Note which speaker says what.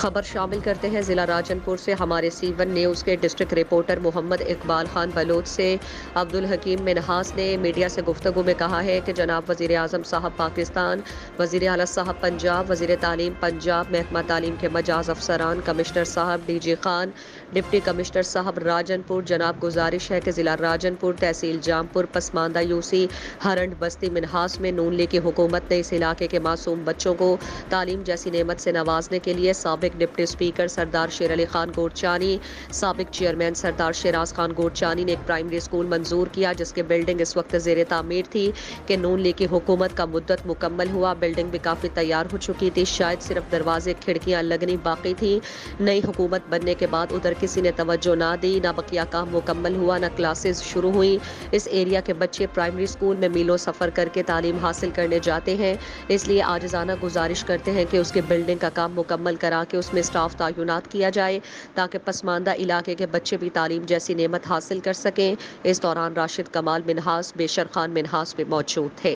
Speaker 1: خبر شامل کرتے ہیں ضلع راجن پور سے۔ ہمارے سی1 نیوز کے ڈسٹرکٹ رپورٹر محمد اقبال خان بلوچ سے عبدالحکیم منہاس نے میڈیا سے گفتگو میں کہا ہے کہ جناب وزیر اعظم صاحب پاکستان، وزیر اعلیٰ صاحب پنجاب، وزیر تعلیم پنجاب، محکمہ تعلیم کے مجاز افسران، کمشنر صاحب D G Khan, deputy commissioner صاحب راجن پور، جناب گزارش ہے کہ ضلع راجن پور، تحصیل جامپور، پسماندہ یوسی ہرنڈ بستی منہاس میں نون لیگ کی حکومت نے اس علاقے کے معصوم بچوں کو تعلیم جیسی نعمت سے نوازنے کے لیے سابق ڈپٹی اسپیکر سردار شیر علی خان گورچانی، سابق چیئرمین سردار شیراز خان گورچانی نے ایک پرائمری اسکول منظور کیا جس کی بلڈنگ اس وقت زیر تعمیر تھی کہ نون لیگ کی حکومت کا مدت مکمل ہوا۔ بلڈنگ بھی کافی تیار ہو چکی تھی، شاید صرف دروازے کھڑکیاں لگنی باقی تھی۔ نئی حکومت بننے کے بعد ادھر کسی نے توجہ نہ دی، نہ بقیہ کام مکمل ہوا، نہ کلاسز شروع ہوئی۔ اس ایریا کے بچے پرائمری اسکول میں میلوں سفر کر کے تعلیم حاصل کرنے جاتے ہیں، اس لیے عاجزانہ گزارش کرتے ہیں کہ اس کی بلڈنگ کا کام مکمل کرا کے اس میں اسٹاف تعینات کیا جائے تاکہ پسماندہ علاقے کے بچے بھی تعلیم جیسی نعمت حاصل کر سکیں۔ اس دوران راشد کمال منہاس، بیشر خان منہاس بھی موجود تھے۔